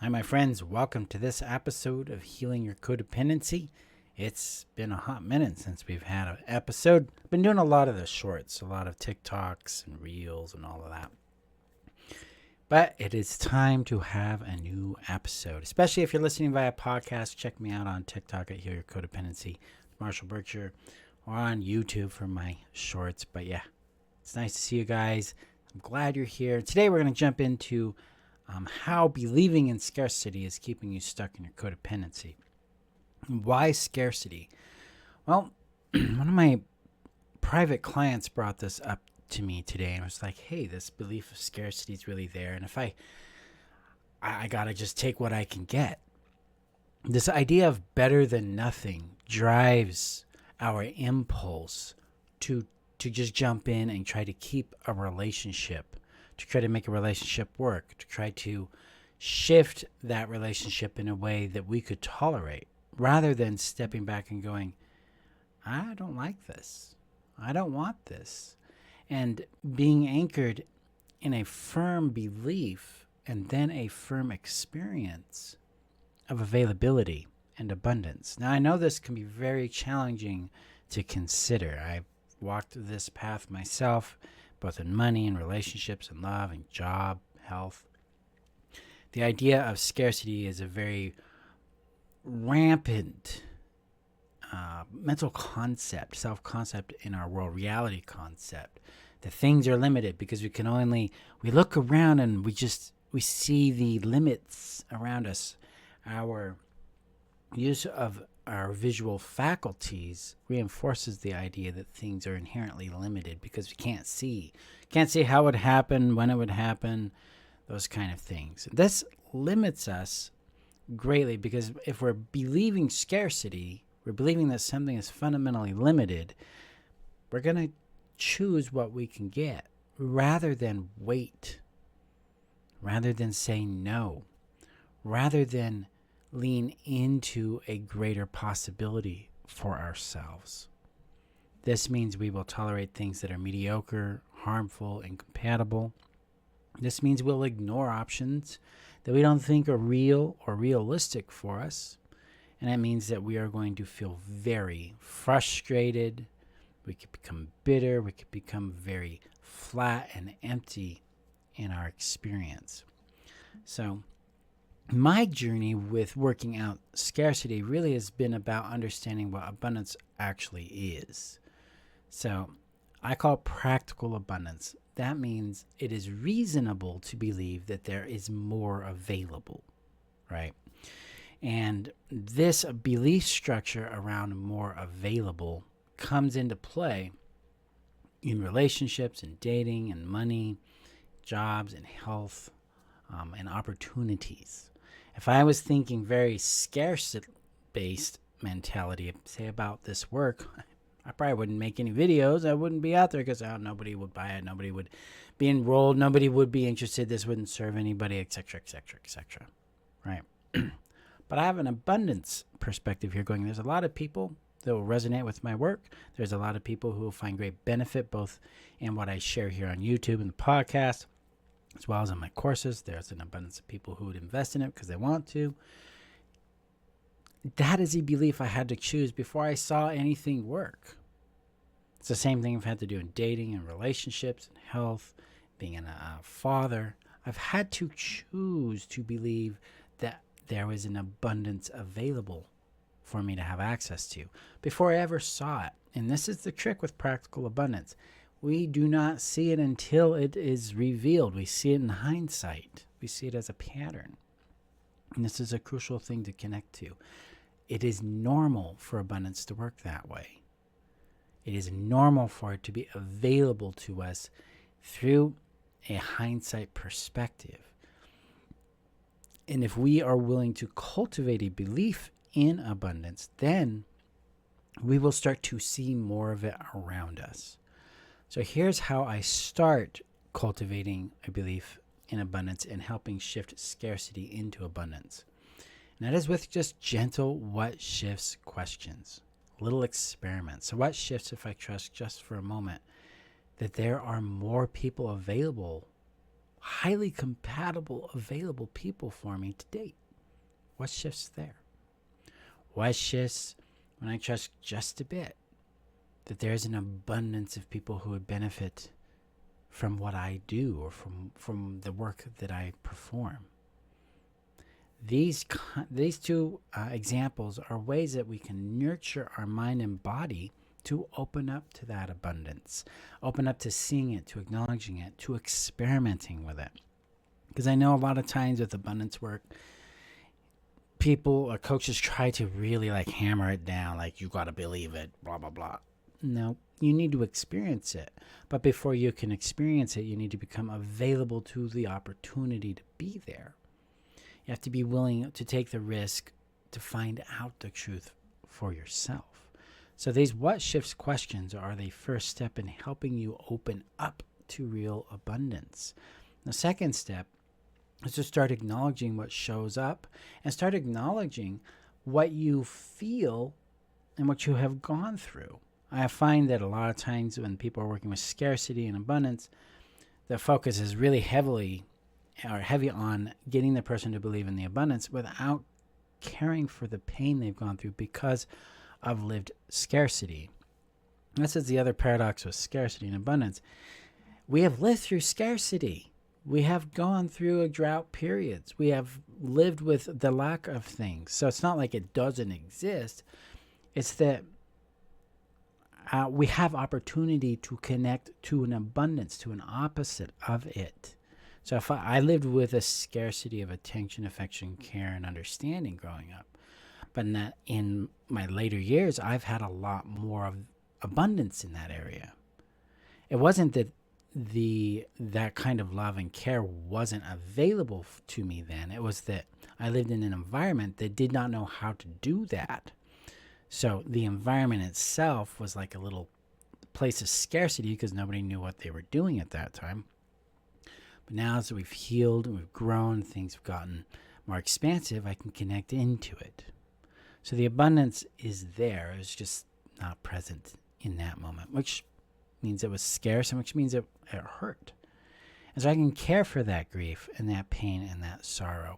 Hi, my friends. Welcome to this episode of Healing Your Codependency. It's been a hot minute since we've had an episode. I've been doing a lot of the shorts, a lot of TikToks and Reels and all of that. But it is time to have a new episode, especially if you're listening via podcast. Check me out on TikTok at Heal Your Codependency, Marshall Burtcher, or on YouTube for my shorts. But yeah, it's nice to see you guys. I'm glad you're here. Today we're going to jump into how believing in scarcity is keeping you stuck in your codependency. And why scarcity? Well, one of my private clients brought this up to me today and was like, hey, this belief of scarcity is really there. And if I got to just take what I can get. This idea of better than nothing drives our impulse to just jump in and try to keep a relationship, to try to make a relationship work, to try to shift that relationship in a way that we could tolerate, rather than stepping back and going, I don't like this. I don't want this. And being anchored in a firm belief and then a firm experience of availability and abundance. Now, I know this can be very challenging to consider. I've walked this path myself, both in money and relationships and love and job, health. The idea of scarcity is a very rampant mental concept, self-concept in our world, reality concept, that things are limited because we look around and we see the limits around us. Our use of our visual faculties reinforces the idea that things are inherently limited because we can't see how it would happen, when it would happen, those kind of things. This limits us greatly because if we're believing scarcity, we're believing that something is fundamentally limited, we're going to choose what we can get rather than wait, rather than say no, rather than lean into a greater possibility for ourselves. This means we will tolerate things that are mediocre, harmful, incompatible. This means we'll ignore options that we don't think are real or realistic for us. And that means that we are going to feel very frustrated. We could become bitter. We could become very flat and empty in our experience. So my journey with working out scarcity really has been about understanding what abundance actually is. So I call it practical abundance. That means it is reasonable to believe that there is more available, right? And this belief structure around more available comes into play in relationships and dating and money, jobs and health, and opportunities. If I was thinking very scarce-based mentality, say about this work, I probably wouldn't make any videos. I wouldn't be out there because nobody would buy it. Nobody would be enrolled. Nobody would be interested. This wouldn't serve anybody, etc., etc., etc. Right? But I have an abundance perspective here going, there's a lot of people that will resonate with my work. There's a lot of people who will find great benefit both in what I share here on YouTube and the podcast, as well as in my courses. There's an abundance of people who would invest in it because they want to. That is a belief I had to choose before I saw anything work. It's the same thing I've had to do in dating and relationships and health, being a father. I've had to choose to believe that there was an abundance available for me to have access to before I ever saw it. And this is the trick with practical abundance. We do not see it until it is revealed. We see it in hindsight. We see it as a pattern. And this is a crucial thing to connect to. It is normal for abundance to work that way. It is normal for it to be available to us through a hindsight perspective. And if we are willing to cultivate a belief in abundance, then we will start to see more of it around us. So here's how I start cultivating a belief in abundance and helping shift scarcity into abundance. And that is with just gentle what shifts questions, little experiments. So what shifts if I trust just for a moment that there are more people available highly compatible, available people for me to date. What shifts there? What shifts when I trust just a bit that there's an abundance of people who would benefit from what I do or from the work that I perform? These two examples are ways that we can nurture our mind and body to open up to that abundance, open up to seeing it, to acknowledging it, to experimenting with it. Because I know a lot of times with abundance work, people or coaches try to really like hammer it down, like you got to believe it, blah, blah, blah. No, you need to experience it. But before you can experience it, you need to become available to the opportunity to be there. You have to be willing to take the risk to find out the truth for yourself. So these what shifts questions are the first step in helping you open up to real abundance. The second step is to start acknowledging what shows up and start acknowledging what you feel and what you have gone through. I find that a lot of times when people are working with scarcity and abundance, the focus is really heavy on getting the person to believe in the abundance without caring for the pain they've gone through because of lived scarcity. This is the other paradox with scarcity and abundance. We have lived through scarcity. We have gone through drought periods. We have lived with the lack of things. So it's not like it doesn't exist. It's that we have opportunity to connect to an abundance, to an opposite of it. So if I lived with a scarcity of attention, affection, care, and understanding growing up, but in my later years, I've had a lot more of abundance in that area. It wasn't that that kind of love and care wasn't available to me then. It was that I lived in an environment that did not know how to do that. So the environment itself was like a little place of scarcity because nobody knew what they were doing at that time. But now as we've healed and we've grown, things have gotten more expansive, I can connect into it. So the abundance is there. It's just not present in that moment, which means it was scarce and which means it hurt. And so I can care for that grief and that pain and that sorrow.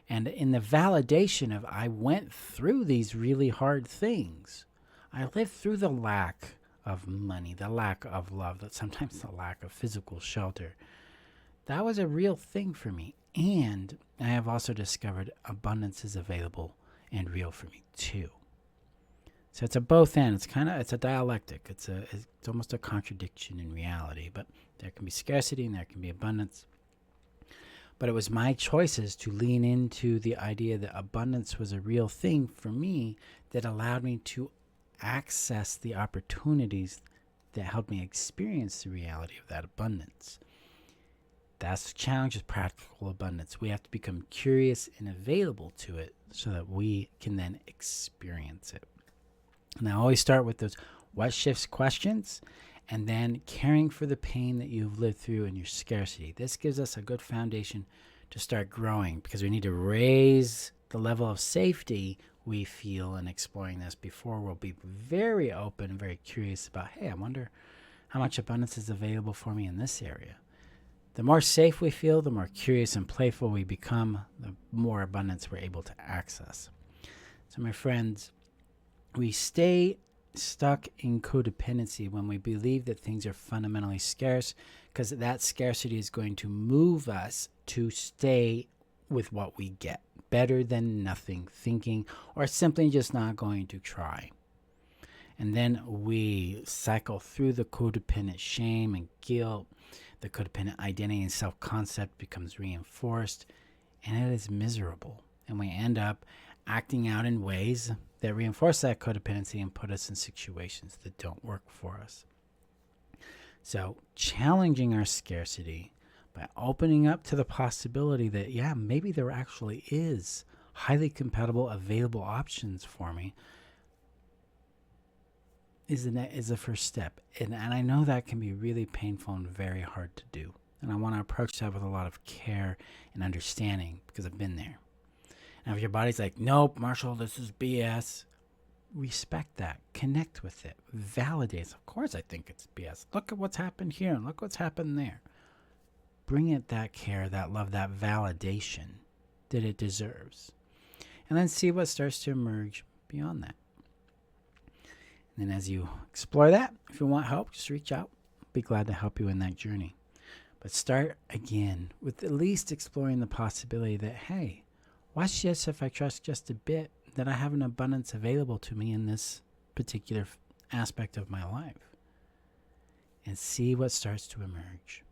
And in the validation of I went through these really hard things, I lived through the lack of money, the lack of love, sometimes the lack of physical shelter. That was a real thing for me. And I have also discovered abundance is available and real for me too. So it's a both end. It's a dialectic. It's almost a contradiction in reality, but there can be scarcity and there can be abundance. But it was my choices to lean into the idea that abundance was a real thing for me that allowed me to access the opportunities that helped me experience the reality of that abundance. That's the challenge with practical abundance. We have to become curious and available to it so that we can then experience it. And I always start with those what shifts questions and then caring for the pain that you've lived through in your scarcity. This gives us a good foundation to start growing because we need to raise the level of safety we feel in exploring this before we'll be very open and very curious about, hey, I wonder how much abundance is available for me in this area. The more safe we feel, the more curious and playful we become, the more abundance we're able to access. So my friends, we stay stuck in codependency when we believe that things are fundamentally scarce because that scarcity is going to move us to stay with what we get, better than nothing thinking, or simply just not going to try. And then we cycle through the codependent shame and guilt. The codependent identity and self-concept becomes reinforced, and it is miserable. And we end up acting out in ways that reinforce that codependency and put us in situations that don't work for us. So challenging our scarcity by opening up to the possibility that, yeah, maybe there actually is highly compatible, available options for me is the first step. And I know that can be really painful and very hard to do. And I want to approach that with a lot of care and understanding because I've been there. Now, if your body's like, nope, Marshall, this is BS, respect that. Connect with it. Validate. Of course I think it's BS. Look at what's happened here and look what's happened there. bring it that care, that love, that validation that it deserves. And then see what starts to emerge beyond that. And then as you explore that, if you want help, just reach out. I'll be glad to help you in that journey. But start again with at least exploring the possibility that, hey, watch this if I trust just a bit that I have an abundance available to me in this particular aspect of my life. And see what starts to emerge.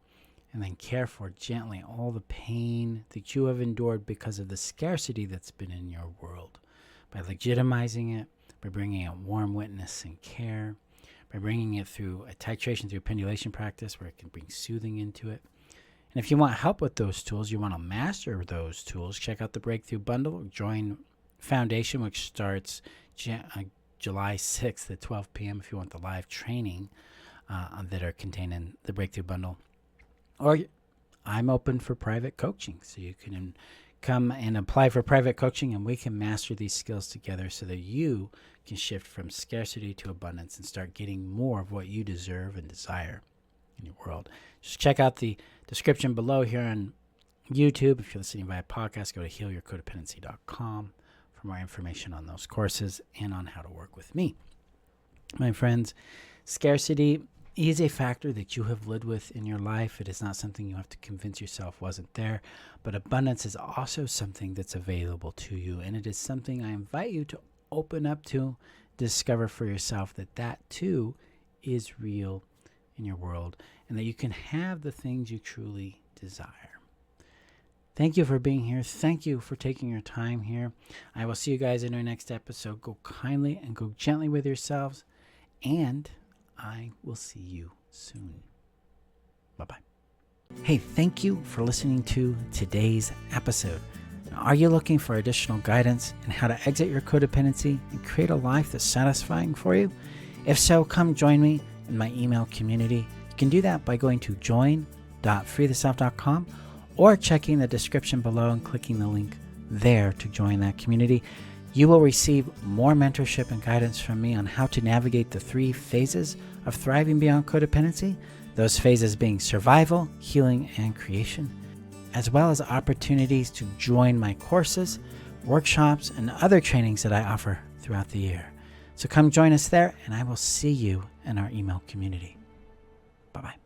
And then care for gently all the pain that you have endured because of the scarcity that's been in your world. By legitimizing it, by bringing it warm witness and care, by bringing it through a titration through a pendulation practice where it can bring soothing into it. And if you want help with those tools, you want to master those tools, check out the Breakthrough Bundle. Join Foundation, which starts July 6th at 12 p.m. if you want the live training that are contained in the Breakthrough Bundle. Or I'm open for private coaching, so you can come and apply for private coaching, and we can master these skills together so that you can shift from scarcity to abundance and start getting more of what you deserve and desire in your world. Just check out the description below here on YouTube. If you're listening via podcast, go to healyourcodependency.com for more information on those courses and on how to work with me. My friends, scarcity is a factor that you have lived with in your life. It is not something you have to convince yourself wasn't there, but abundance is also something that's available to you, and it is something I invite you to open up to, discover for yourself that too is real in your world, and that you can have the things you truly desire. Thank you for being here. Thank you for taking your time here. I will see you guys in our next episode. Go kindly and go gently with yourselves, and I will see you soon. Bye-bye. Hey, thank you for listening to today's episode. Now, are you looking for additional guidance on how to exit your codependency and create a life that's satisfying for you? If so, come join me in my email community. You can do that by going to join.freetheself.com or checking the description below and clicking the link there to join that community. You will receive more mentorship and guidance from me on how to navigate the 3 phases of thriving beyond codependency, those phases being survival, healing, and creation, as well as opportunities to join my courses, workshops, and other trainings that I offer throughout the year. So come join us there, and I will see you in our email community. Bye-bye.